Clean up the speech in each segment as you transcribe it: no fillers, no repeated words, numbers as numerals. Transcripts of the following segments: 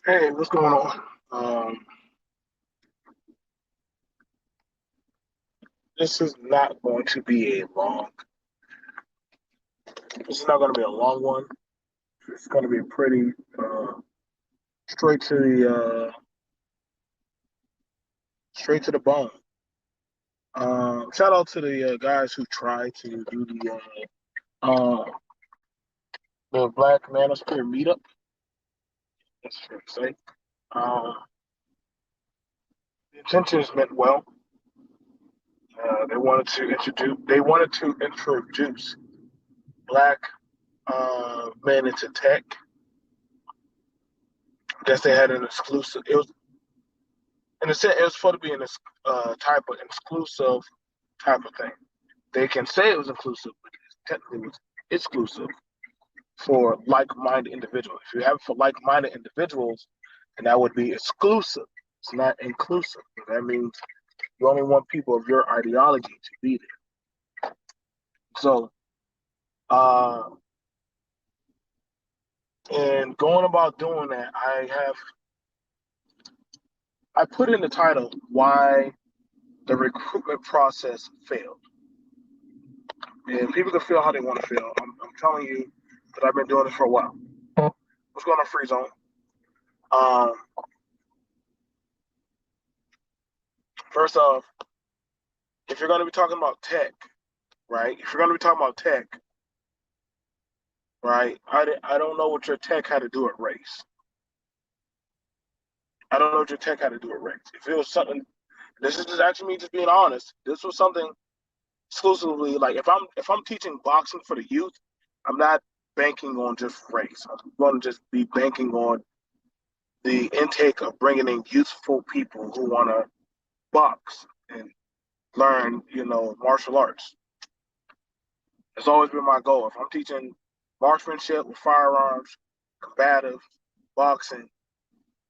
Hey, what's going on? Um, this is not going to be a long. This is not going to be a long one. It's going to be pretty straight to the bone. Shout out to the guys who tried to do the Black Manosphere meetup. That's fair to say. Um, the intentions meant well. They wanted to introduce black men into tech. I guess they had an exclusive. It was in a sense, it was supposed to be an type of exclusive type of thing. They can say it was inclusive, but it technically was exclusive for like-minded individuals. If you have it for like-minded individuals, then that would be exclusive. It's not inclusive. That means you only want people of your ideology to be there. So, uh, and going about doing that, I put in the title why the recruitment process failed. And people can feel how they want to feel. I'm telling you that I've been doing this for a while. What's going on, Free Zone? Um, First off, if you're going to be talking about tech, right? If you're going to be talking about tech, right? I don't know what your tech had to do with race. I don't know what your tech had to do with race. If it was something, this is just actually me just being honest. This was something exclusively like if I'm teaching boxing for the youth, I'm not banking on just race. I'm going to just be banking on the intake of bringing in youthful people who want to box and learn, martial arts. It's always been my goal. If I'm teaching marksmanship with firearms, combative, boxing,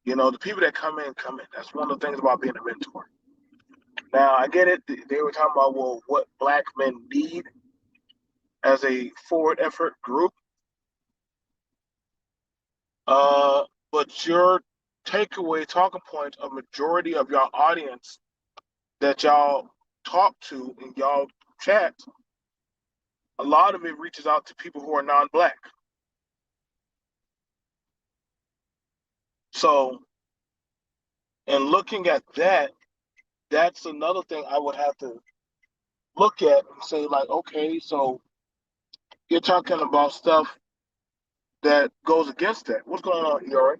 the people that come in, come in. That's one of the things about being a mentor. Now, I get it. They were talking about, well, what black men need as a forward effort group. Uh, but your takeaway talking point, a majority of y'all audience that y'all talk to in y'all chat, a lot of it reaches out to people who are non-black. So, in looking at that, that's another thing I would have to look at and say, like, okay, so you're talking about stuff that goes against that. What's going on, ERA?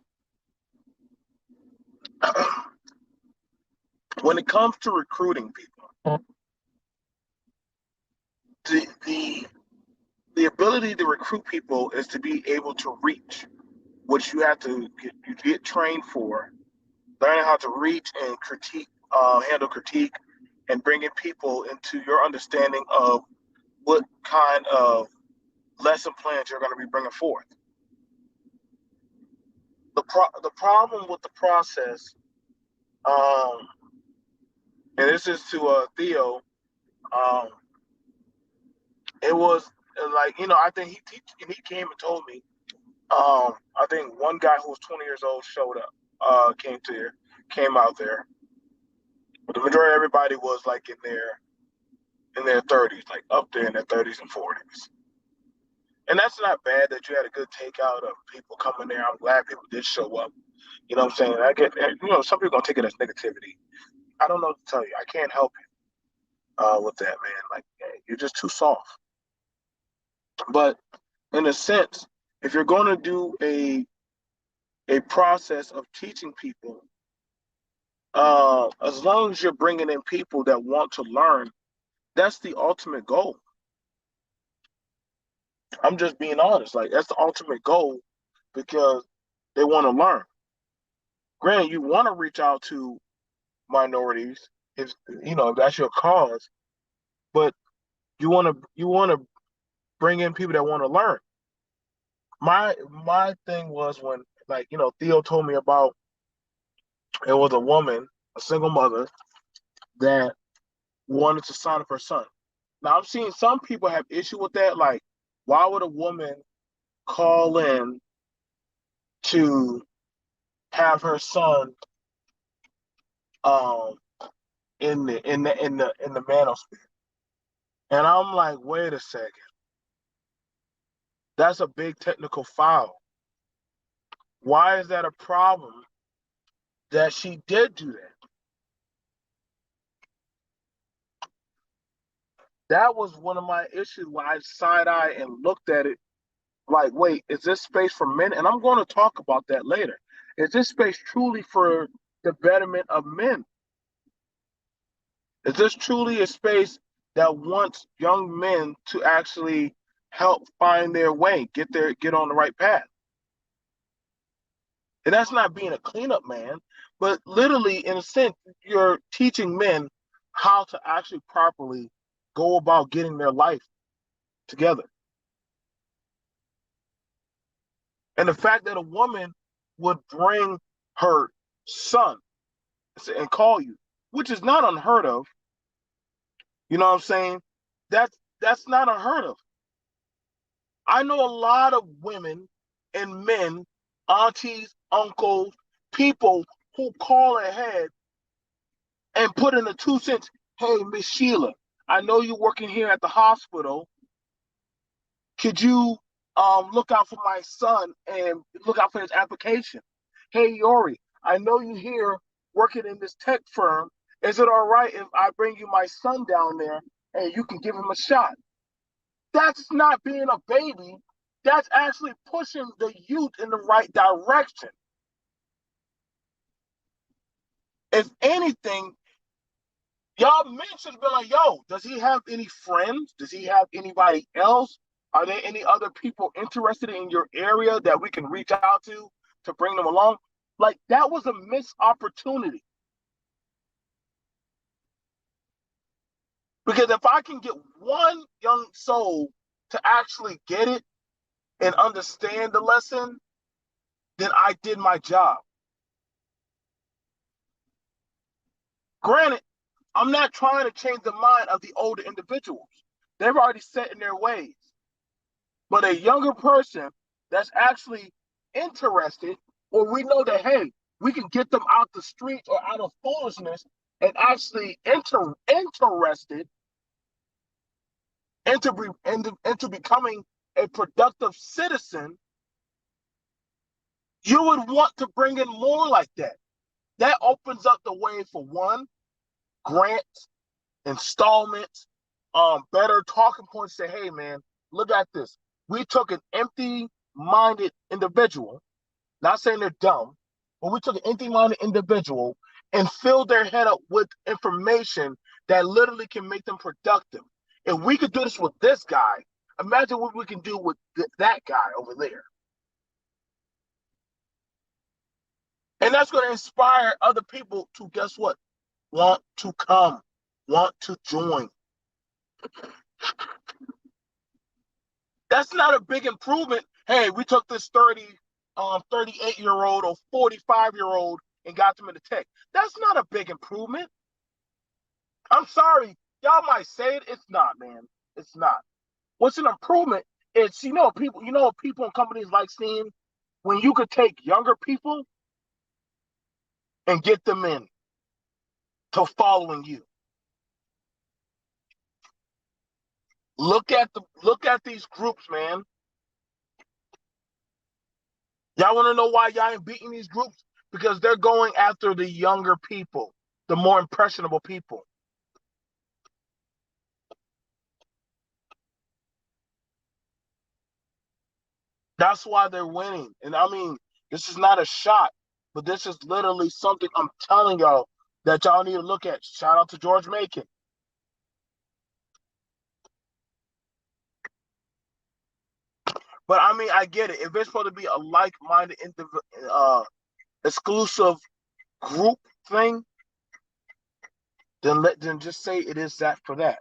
When it comes to recruiting people, the, the the ability to recruit people is to be able to reach, which you get trained for, learning how to reach and handle critique, and bringing people into your understanding of what kind of lesson plans you're going to be bringing forth. The problem with the process, um, and this is to Theo, um, it was like I think he came and told me. I think one guy who was 20 years old showed up, came out there, but the majority of everybody was like in their 30s, like up there in their 30s and 40s. And that's not bad that you had a good takeout of people coming there. I'm glad people did show up. You know what I'm saying? I get, some people gonna take it as negativity. I don't know what to tell you. I can't help you with that, man. Like, hey, you're just too soft. But in a sense, if you're going to do a process of teaching people, as long as you're bringing in people that want to learn, that's the ultimate goal. I'm just being honest. Like, that's the ultimate goal because they want to learn. Granted, you want to reach out to minorities if that's your cause, but you want to bring in people that want to learn. My thing was when, like, Theo told me about, it was a woman, a single mother, that wanted to sign up her son. Now, I've seen some people have issue with that. Like, why would a woman call in to have her son um in the Manosphere. And I'm like, wait a second. That's a big technical foul. Why is that a problem that she did do that? That was one of my issues where I side eye and looked at it like, wait, is this space for men? And I'm going to talk about that later. Is this space truly for the betterment of men? Is this truly a space that wants young men to actually help find their way, get on the right path? And that's not being a cleanup man, but literally, in a sense, you're teaching men how to actually properly go about getting their life together. And the fact that a woman would bring her son and call you, which is not unheard of, you know what I'm saying? That's not unheard of. I know a lot of women and men, aunties, uncles, people who call ahead and put in the 2 cents. Hey, Miss Sheila, I know you're working here at the hospital. Could you look out for my son and look out for his application? Hey, Yori, I know you're here working in this tech firm. Is it all right if I bring you my son down there and you can give him a shot? That's not being a baby. That's actually pushing the youth in the right direction. If anything, y'all men should be like, yo, does he have any friends? Does he have anybody else? Are there any other people interested in your area that we can reach out to bring them along? Like, that was a missed opportunity. Because if I can get one young soul to actually get it and understand the lesson, then I did my job. Granted, I'm not trying to change the mind of the older individuals. They've already set in their ways. But a younger person that's actually interested, or we know that, hey, we can get them out the streets or out of foolishness and actually interested into becoming a productive citizen, you would want to bring in more like that. That opens up the way for one, grants, installments, better talking points. Say, hey man, look at this. We took an empty-minded individual, not saying they're dumb, but we took an empty-minded individual and filled their head up with information that literally can make them productive. If we could do this with this guy, imagine what we can do with that guy over there. And that's going to inspire other people to, guess what? Want to come, want to join. That's not a big improvement. Hey, we took this 38-year-old or 45-year-old and got them into tech. That's not a big improvement. I'm sorry. Y'all might say it. It's not, man. It's not. What's an improvement is, people in companies like seeing when you could take younger people and get them in to following you. Look at these groups, man. Y'all want to know why y'all ain't beating these groups? Because they're going after the younger people, the more impressionable people. That's why they're winning. And I mean, this is not a shot, but this is literally something I'm telling y'all that y'all need to look at. Shout out to George Macon. But I mean, I get it. If it's supposed to be a like-minded, exclusive group thing, then just say it is that for that.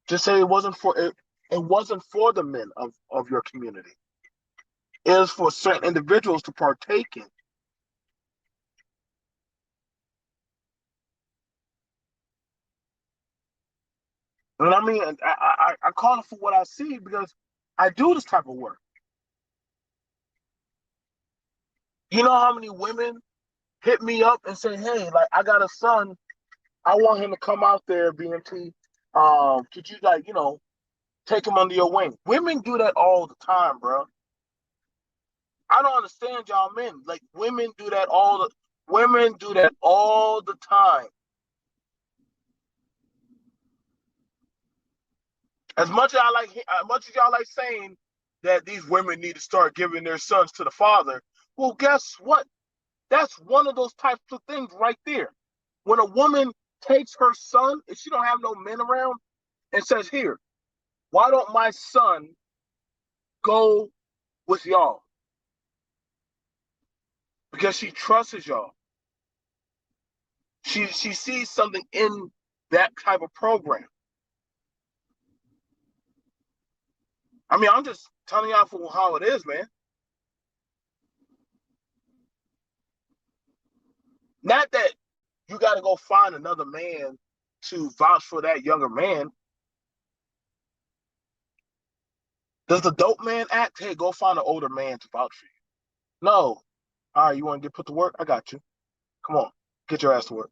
Just say it wasn't for it. It wasn't for the men of your community. It is for certain individuals to partake in. And I mean, I call it for what I see because I do this type of work. You know how many women hit me up and say, hey, like, I got a son. I want him to come out there, BMT. Could you, like, take him under your wing? Women do that all the time, bro. I don't understand y'all men. Like, women do that all the time. As much as y'all like saying that these women need to start giving their sons to the father, well, guess what? That's one of those types of things right there. When a woman takes her son, if she don't have no men around, and says, here, why don't my son go with y'all? Because she trusts y'all. She sees something in that type of program. I mean, I'm just telling y'all for how it is, man. Not that you got to go find another man to vouch for that younger man. Does the dope man act, hey, go find an older man to vouch for you? No. All right, you want to get put to work? I got you. Come on, get your ass to work.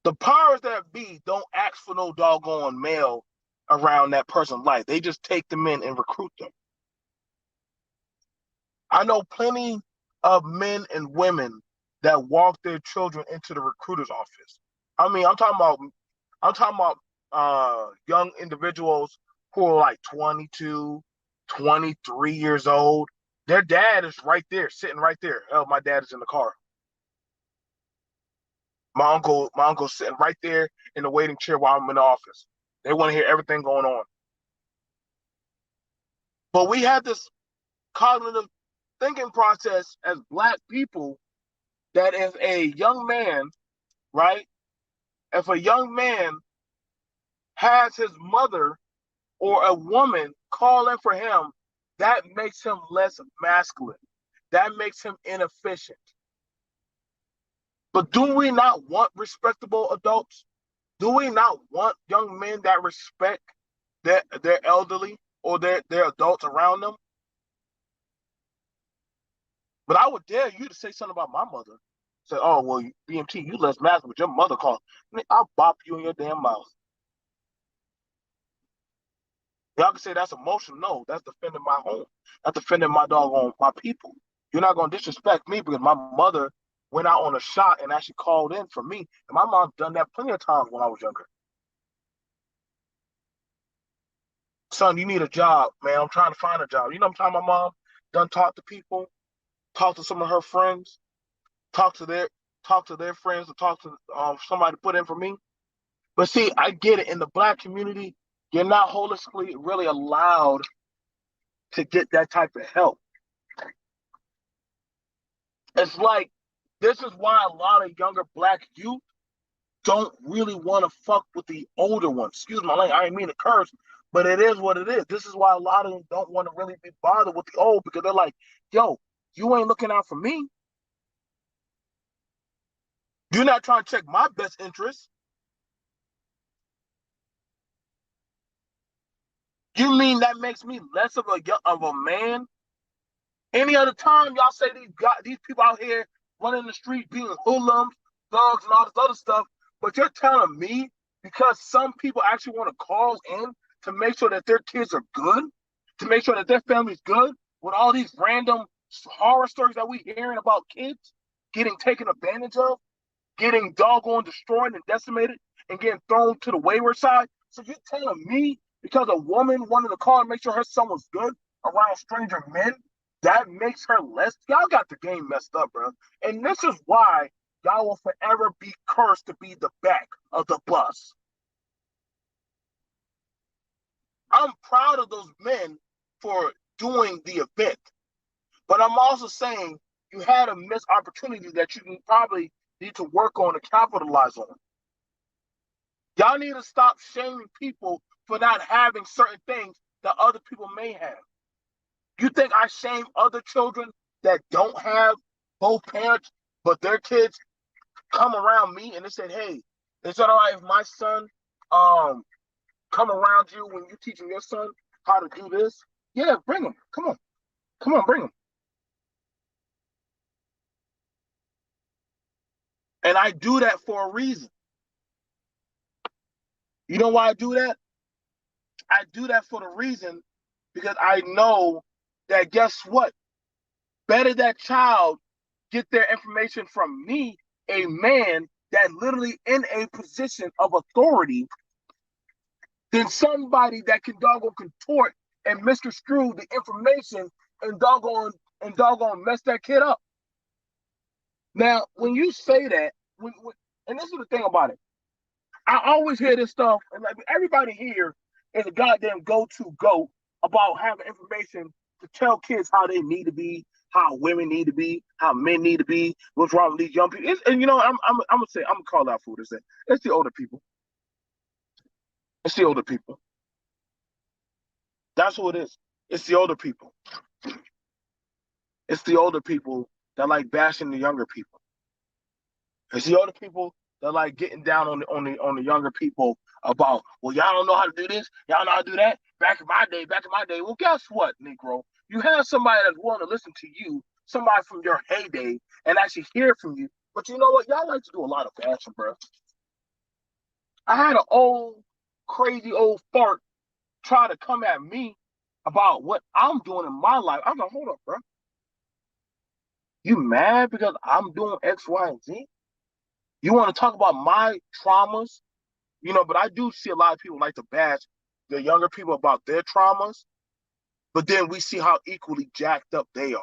The powers that be don't ask for no doggone male around that person's life. They just take them in and recruit them. I know plenty of men and women that walk their children into the recruiter's office. I mean, I'm talking about young individuals who are like 22, 23 years old. Their dad is right there, sitting right there. Hell, my dad is in the car. My uncle's sitting right there in the waiting chair while I'm in the office. They want to hear everything going on. But we have this cognitive thinking process as black people that if a young man, right, if a young man has his mother or a woman calling for him, that makes him less masculine. That makes him inefficient. But do we not want respectable adults? Do we not want young men that respect their elderly or their adults around them? But I would dare you to say something about my mother. Say, oh, well, BMT, you less masculine, but your mother called. I'll bop you in your damn mouth. Y'all can say that's emotional. No, that's defending my home. That's defending my doggone my people. You're not gonna disrespect me because my mother went out on a shot and actually called in for me. And my mom's done that plenty of times when I was younger. Son, you need a job, man. I'm trying to find a job. You know, I'm telling my mom done talk to people, talk to some of her friends, talk to their talk to their friends, or talk to somebody to put in for me. But see, I get it. In the black community, you're not holistically really allowed to get that type of help. It's like this is why a lot of younger black youth don't really want to fuck with the older ones. Excuse my language, I didn't mean to curse, but it is what it is. This is why a lot of them don't want to really be bothered with the old because they're like, yo, you ain't looking out for me. You're not trying to check my best interest. You mean that makes me less of a man? Any other time y'all say these people out here running the street being hoodlums, thugs, and all this other stuff, but you're telling me because some people actually want to call in to make sure that their kids are good, to make sure that their family's good, with all these random horror stories that we hearing about kids getting taken advantage of, getting doggone destroyed and decimated, and getting thrown to the wayward side. So you're telling me because a woman wanted to call and make sure her son was good around stranger men, that makes her less. Y'all got the game messed up, bro. And this is why y'all will forever be cursed to be the back of the bus. I'm proud of those men for doing the event, but I'm also saying you had a missed opportunity that you can probably need to work on and capitalize on. Y'all need to stop shaming people for not having certain things that other people may have. You think I shame other children that don't have both parents, but their kids come around me and they said, hey, is that all right if my son come around you when you're teaching your son how to do this? Yeah, bring him. Come on. Come on, bring them. And I do that for a reason. You know why I do that? I do that for the reason because I know that guess what? Better that child get their information from me, a man that literally in a position of authority, than somebody that can doggone contort and misconstrue the information and doggone mess that kid up. Now, when you say that, and this is the thing about it, I always hear this stuff, and like everybody here is a goddamn go-to goat about having information to tell kids how they need to be, how women need to be, how men need to be, what's wrong with these young people. And you know, I'm gonna call out for this. It's the older people. It's the older people. That's who it is. It's the older people. It's the older people that like bashing the younger people. It's the older people that like getting down on the younger people about, well, y'all don't know how to do this, y'all know how to do that. Back in my day. Well, guess what, Negro? You have somebody that's willing to listen to you, somebody from your heyday, and actually hear from you. But you know what? Y'all like to do a lot of bashing, bro. I had an old, crazy old fart try to come at me about what I'm doing in my life. I'm like, hold up, bro. You mad because I'm doing X, Y, and Z? You want to talk about my traumas? You know, but I do see a lot of people like to bash the younger people about their traumas, but then we see how equally jacked up they are.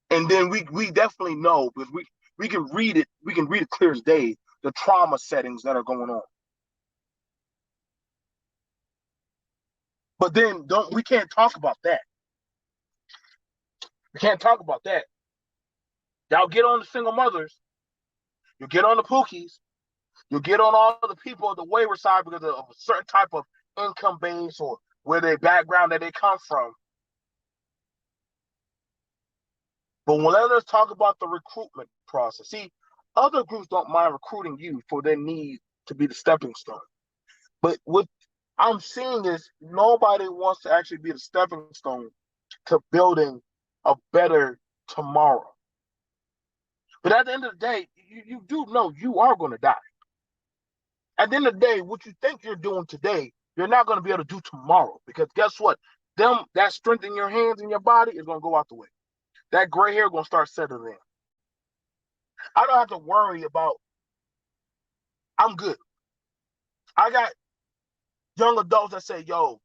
And then we definitely know because we can read it clear as day, the trauma settings that are going on. But then don't we can't talk about that. We can't talk about that. Y'all get on the single mothers, you get on the pookies, you get on all the people of the wayward side because of a certain type of income base or where their background that they come from. But let us talk about the recruitment process. See, other groups don't mind recruiting you for their need to be the stepping stone. But what I'm seeing is nobody wants to actually be the stepping stone to building a better tomorrow. But at the end of the day, you do know you are going to die. At the end of the day, what you think you're doing today, you're not going to be able to do tomorrow. Because guess what? That strength in your hands and your body is going to go out the way. That gray hair going to start settling in. I don't have to worry about, I'm good. I got young adults that say, yo,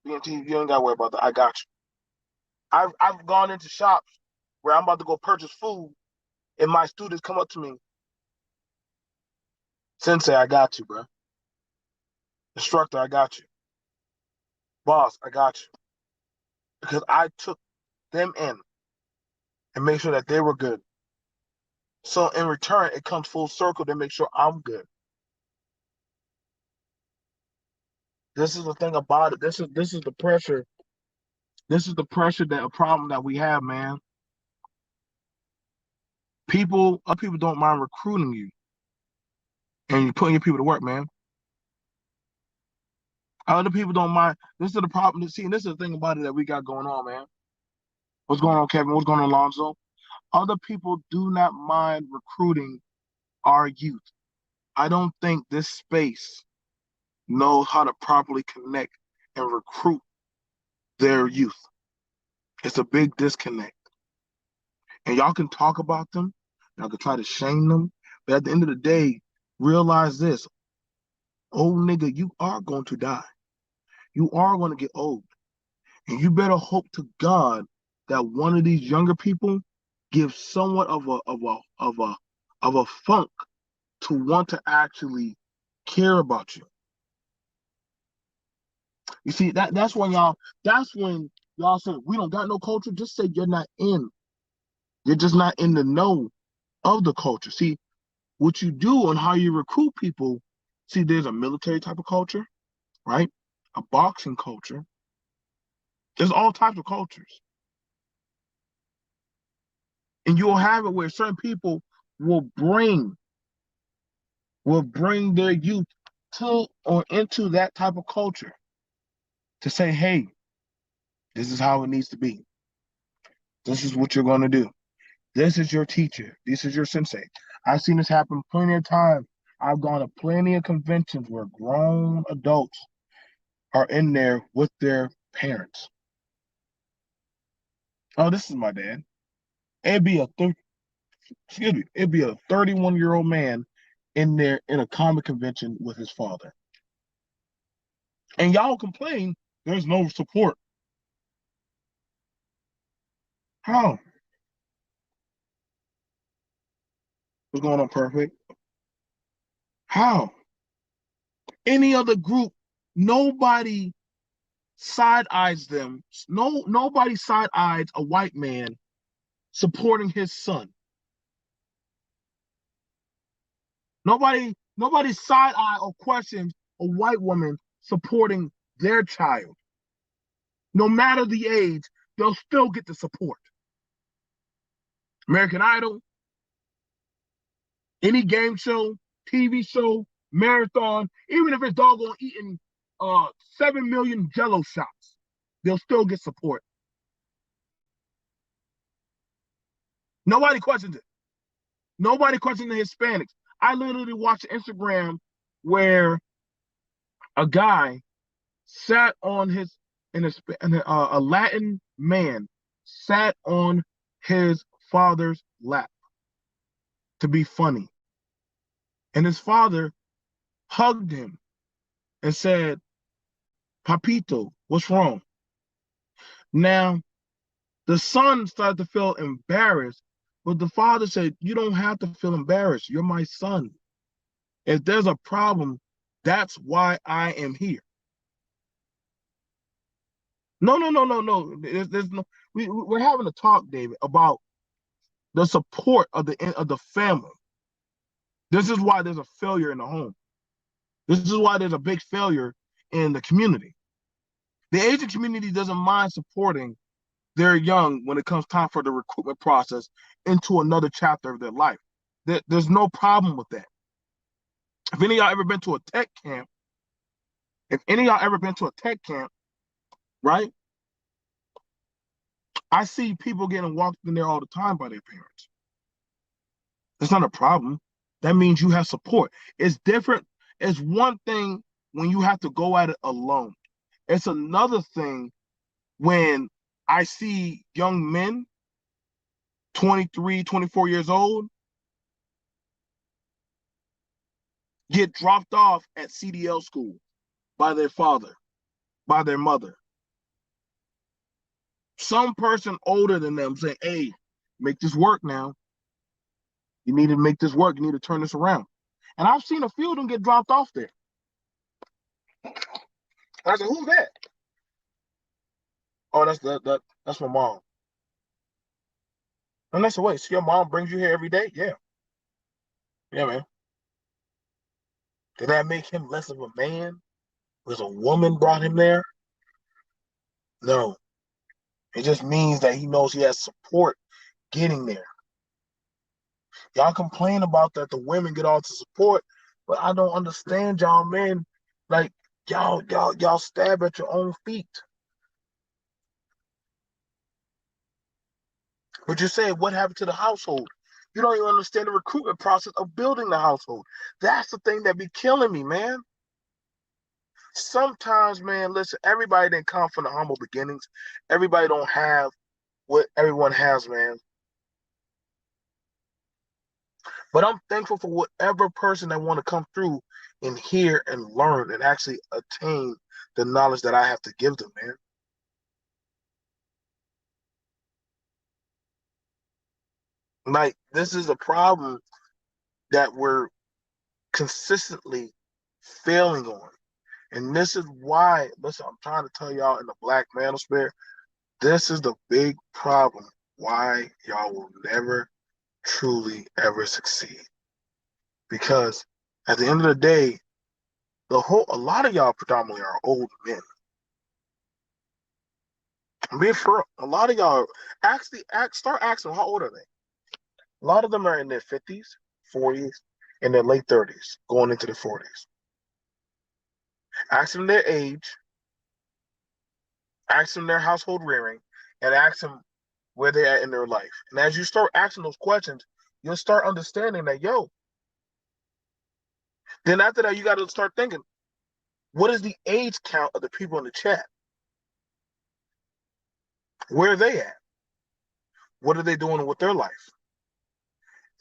BNT, you ain't got to worry about that. I got you. I've gone into shops where I'm about to go purchase food and my students come up to me, Sensei, I got you, bro. Instructor, I got you. Boss, I got you. Because I took them in and made sure that they were good. So in return, it comes full circle to make sure I'm good. This is the thing about it. This is the pressure. This is the pressure that a problem that we have, man. Other people don't mind recruiting you, and you're putting your people to work, man. Other people don't mind. This is the problem. See, and this is the thing about it that we got going on, man. What's going on, Kevin? What's going on, Alonzo? Other people do not mind recruiting our youth. I don't think this space knows how to properly connect and recruit their youth. It's a big disconnect. And y'all can talk about them, y'all can try to shame them, but at the end of the day, realize this, old nigga, you are going to die. You are going to get old. And you better hope to God that one of these younger people gives somewhat of a funk to want to actually care about you. You see, that's when y'all say we don't got no culture. Just say you're not in. You're just not in the know of the culture. See, what you do and how you recruit people, see, there's a military type of culture, right? A boxing culture. There's all types of cultures. And you'll have it where certain people will bring their youth to or into that type of culture to say, hey, This is how it needs to be. This is what you're going to do. This is your teacher. This is your sensei. I've seen this happen plenty of times. I've gone to plenty of conventions where grown adults are in there with their parents. Oh, this is my dad. It'd be a it'd be a 31-year-old man in there in a comic convention with his father. And y'all complain there's no support. How? What's going on, Perfect? How? Any other group, nobody side eyes them. Nobody side eyes a white man supporting his son. Nobody side eye or questions a white woman supporting their child. No matter the age, they'll still get the support. American Idol, any game show, TV show, marathon, even if it's doggone eating 7 million Jello shots, they'll still get support. Nobody questions it. Nobody questions the Hispanics. I literally watched Instagram where a guy sat on his a Latin man sat on his father's lap to be funny, and his father hugged him and said, "Papito, what's wrong?" Now the son started to feel embarrassed, but the father said, "You don't have to feel embarrassed. You're my son. If there's a problem, that's why I am here." No, no, no, no, no. There's no. We're having a talk, David, about the support of the family. This is why there's a failure in the home. This is why there's a big failure in the community. The Asian community doesn't mind supporting their young when it comes time for the recruitment process into another chapter of their life. There's no problem with that. If any of y'all ever been to a tech camp, right? I see people getting walked in there all the time by their parents. That's not a problem. That means you have support. It's different. It's one thing when you have to go at it alone. It's another thing when I see young men, 23, 24 years old, get dropped off at CDL school by their father, by their mother. Some person older than them saying, "Hey, make this work now. You need to make this work. You need to turn this around." And I've seen a few of them get dropped off there. I said, "Who's that?" "Oh, that's my mom." And I said, "Wait, so your mom brings you here every day?" "Yeah, yeah, man." Did that make him less of a man? Was a woman brought him there? No. It just means that he knows he has support getting there. Y'all complain about that the women get all the support, but I don't understand y'all men. Like y'all stab at your own feet. But you say what happened to the household? You don't even understand the recruitment process of building the household. That's the thing that be killing me, man. Sometimes, man, listen, everybody didn't come from the humble beginnings. Everybody don't have what everyone has, man. But I'm thankful for whatever person that want to come through and hear and learn and actually attain the knowledge that I have to give them, man. Like this is a problem that we're consistently failing on. And this is why, listen, I'm trying to tell y'all in the Black Manosphere, this is the big problem why y'all will never truly ever succeed. Because at the end of the day, a lot of y'all predominantly are old men. I'm being for a lot of y'all actually start asking how old are they? A lot of them are in their 50s, 40s, and their late 30s, going into the 40s. Ask them their age, ask them their household rearing, and ask them where they're at in their life. And as you start asking those questions, you'll start understanding that, yo, then after that, you got to start thinking, what is the age count of the people in the chat? Where are they at? What are they doing with their life?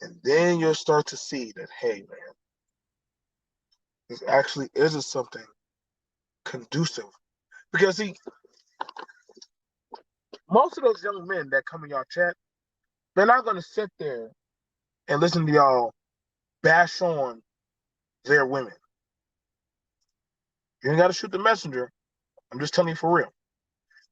And then you'll start to see that, hey, man, this actually isn't something conducive. Because, see, most of those young men that come in y'all chat, they're not going to sit there and listen to y'all bash on their women. You ain't got to shoot the messenger. I'm just telling you for real.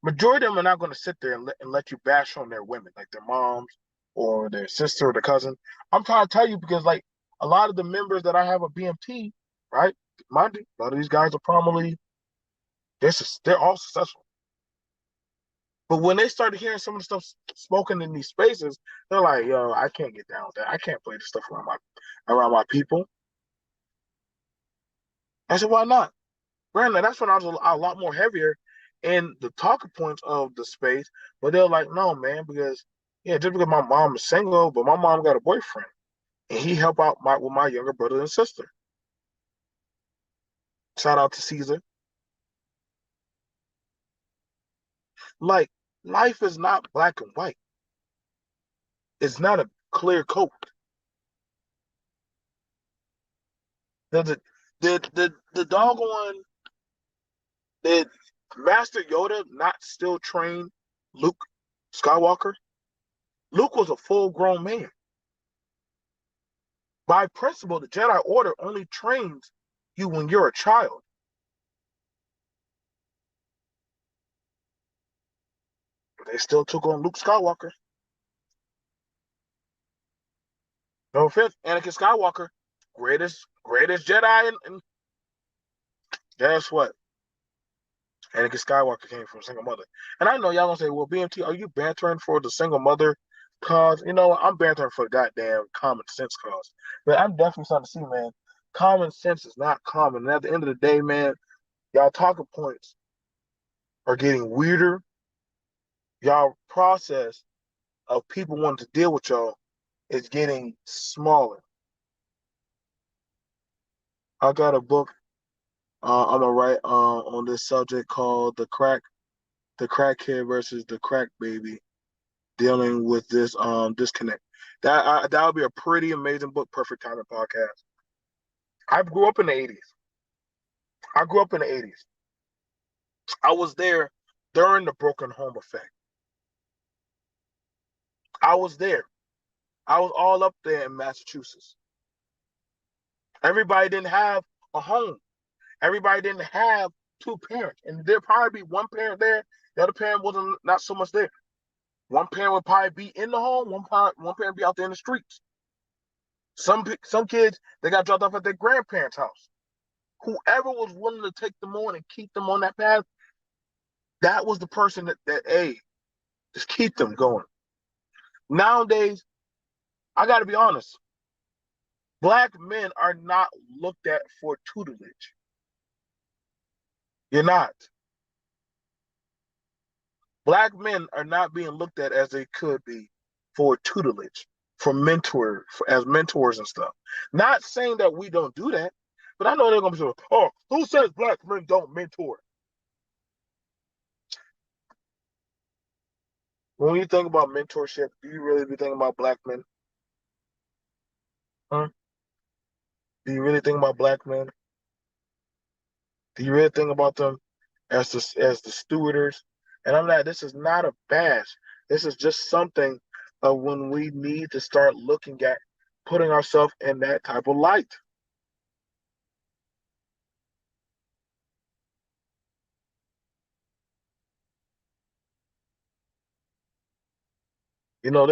Majority of them are not going to sit there and let you bash on their women, like their moms or their sister or their cousin. I'm trying to tell you because, like, a lot of the members that I have at BMT, right? Mind you, a lot of these guys are probably, they're all successful. But when they started hearing some of the stuff spoken in these spaces, they're like, yo, I can't get down with that. I can't play this stuff around my people. I said, why not? Granted, that's when I was a lot more heavier in the talking points of the space, but they're like, no, man, because yeah, just because my mom is single, but my mom got a boyfriend, and he help out with my younger brother and sister. Shout out to Caesar. Like, life is not black and white. It's not a clear coat. The doggone did Master Yoda not still train Luke Skywalker? Luke was a full grown man. By principle, the Jedi Order only trains you when you're a child. They still took on Luke Skywalker. No offense, Anakin Skywalker, greatest Jedi, and guess what? Anakin Skywalker came from a single mother. And I know y'all gonna say, well, BMT, are you bantering for the single mother cause? You know, I'm bantering for the goddamn common sense cause. But I'm definitely starting to see, man, common sense is not common. And at the end of the day, man, y'all talking points are getting weirder. Y'all process of people wanting to deal with y'all is getting smaller. I got a book I'm gonna write on this subject called the crackhead versus the crack baby, dealing with this disconnect. That would be a pretty amazing book, perfect timing podcast. I grew up in the '80s. I grew up in the '80s. I was there during the broken home effect. I was there. I was all up there in Massachusetts. Everybody didn't have a home. Everybody didn't have two parents, and there'd probably be one parent there. The other parent wasn't not so much there. One parent would probably be in the home. One parent be out there in the streets. Some kids they got dropped off at their grandparents' house. Whoever was willing to take them on and keep them on that path, that was the person that hey, just keep them going. Nowadays, I got to be honest. Black men are not looked at for tutelage. You're not. Black men are not being looked at as they could be for tutelage, as mentors and stuff. Not saying that we don't do that, but I know they're gonna be saying, "Oh, who says black men don't mentor?" When you think about mentorship, do you really be thinking about black men? Huh? Do you really think about black men? Do you really think about them as the stewarders? And I'm not. This is not a bash. This is just something of when we need to start looking at putting ourselves in that type of light. You know, and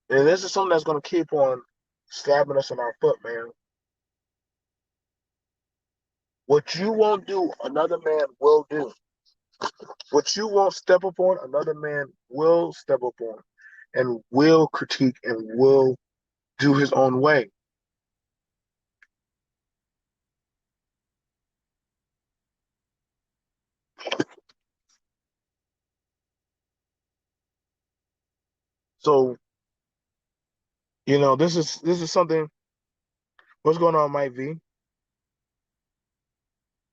this is something that's going to keep on stabbing us in our foot, man. What you won't do, another man will do. What you won't step up on, another man will step up on and will critique and will do his own way. So, this is something. What's going on, Mike V?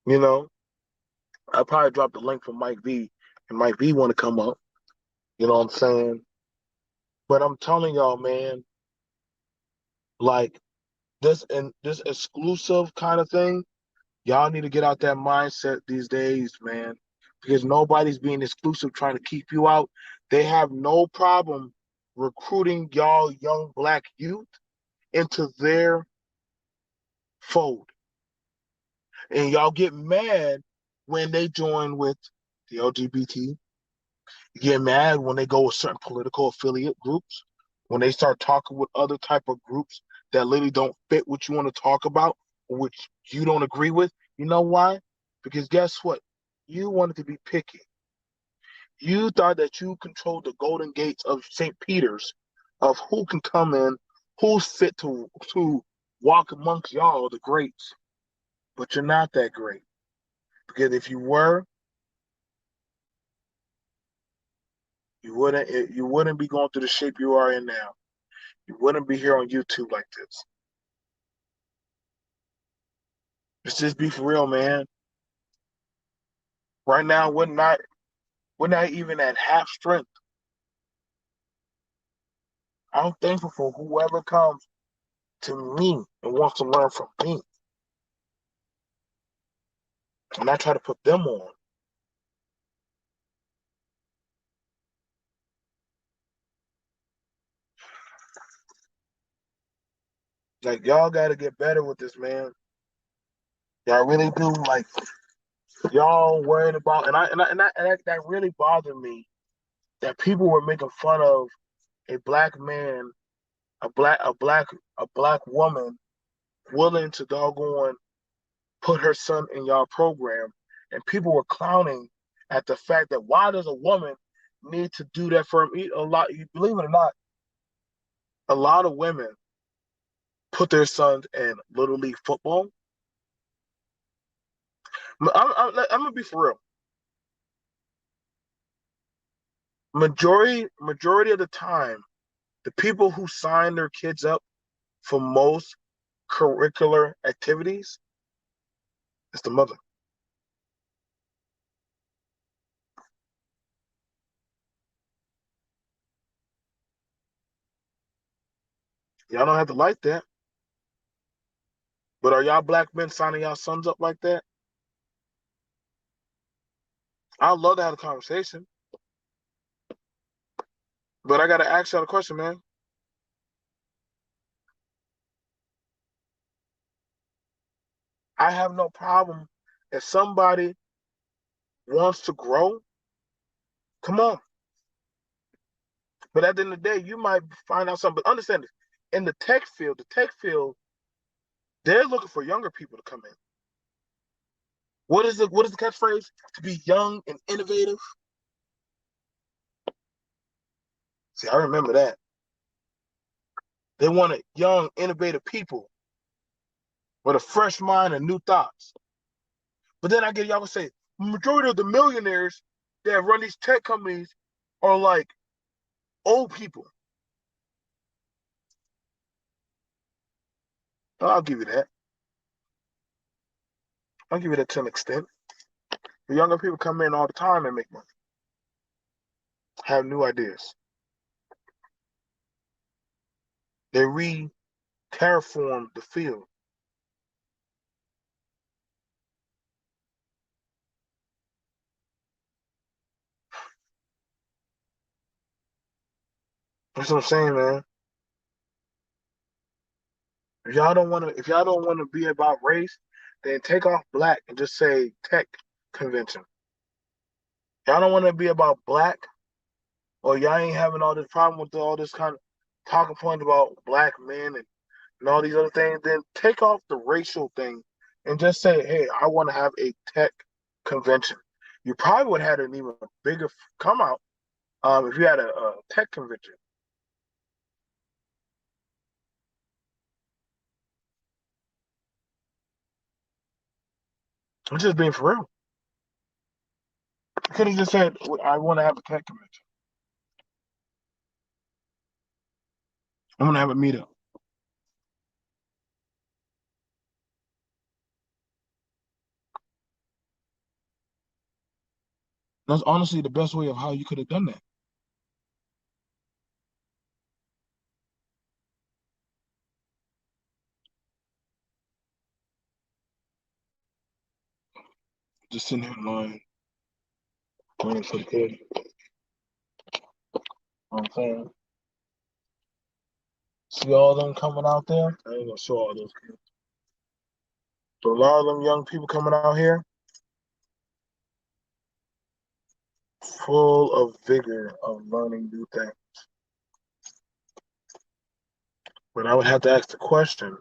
You know, I probably dropped the link for Mike V, and Mike V want to come up. You know what I'm saying? But I'm telling y'all, man, like this exclusive kind of thing, y'all need to get out that mindset these days, man, because nobody's being exclusive trying to keep you out. They have no problem recruiting y'all young black youth into their fold. And y'all get mad when they join with the LGBT. You get mad when they go with certain political affiliate groups, when they start talking with other type of groups that literally don't fit what you want to talk about, or which you don't agree with. You know why? Because guess what? You wanted to be picky. You thought that you controlled the golden gates of St. Peter's of who can come in, who's fit to walk amongst y'all, the greats. But you're not that great. Because if you were, you wouldn't be going through the shape you are in now. You wouldn't be here on YouTube like this. Let's just be for real, man. Right now, we're not even at half strength. I'm thankful for whoever comes to me and wants to learn from me, and I try to put them on. Like y'all got to get better with this, man. Y'all really do. Like y'all worried about, and that really bothered me that people were making fun of a black man, a black woman willing to doggone put her son in y'all program, and people were clowning at the fact that why does a woman need to do that for him? A lot, you believe it or not, a lot of women put their sons in little league football. I'm gonna be for real. Majority of the time, the people who sign their kids up for most curricular activities is the mother. Y'all don't have to like that, but are y'all black men signing y'all sons up like that? I'd love to have a conversation, but I gotta ask y'all a question, man. I have no problem if somebody wants to grow. Come on, but at the end of the day, you might find out something. But understand this: in the tech field, they're looking for younger people to come in. What is the catchphrase? To be young and innovative. See, I remember that. They wanted young, innovative people with a fresh mind and new thoughts. But then I get y'all to say, majority of the millionaires that run these tech companies are like old people. I'll give you that. I'll give you that to an extent. The younger people come in all the time and make money, have new ideas. They re-terraform the field. That's what I'm saying, man. If y'all don't want to be about race, then take off black and just say tech convention. Y'all don't want to be about black, or y'all ain't having all this problem with all this kind of talking points about black men and all these other things, then take off the racial thing and just say, hey, I want to have a tech convention. You probably would have had an even bigger come out if you had a tech convention. I'm just being for real. You could have just said, I want to have a tech convention. I'm gonna have a meetup. That's honestly the best way of how you could have done that. Just sitting here in line, waiting for the kid. You know what I'm saying? See all them coming out there? I ain't gonna show all those kids. But a lot of them young people coming out here, full of vigor of learning new things. But I would have to ask the question,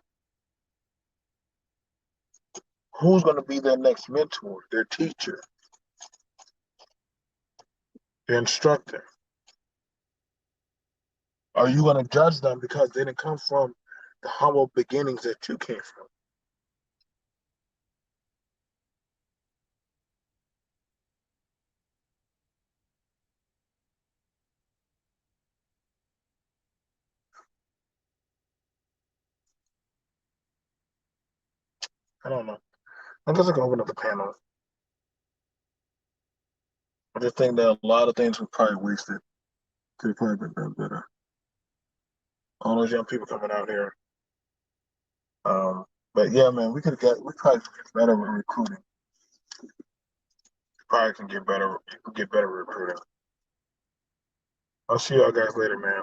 who's going to be their next mentor, their teacher, their instructor? Are you going to judge them because they didn't come from the humble beginnings that you came from? I don't know. I guess I can open up the panel. I just think that a lot of things were probably wasted. Could have probably been done better. All those young people coming out here. But yeah, man, we probably could get better with recruiting. Probably can get better. You can get better with recruiting. I'll see y'all guys later, man.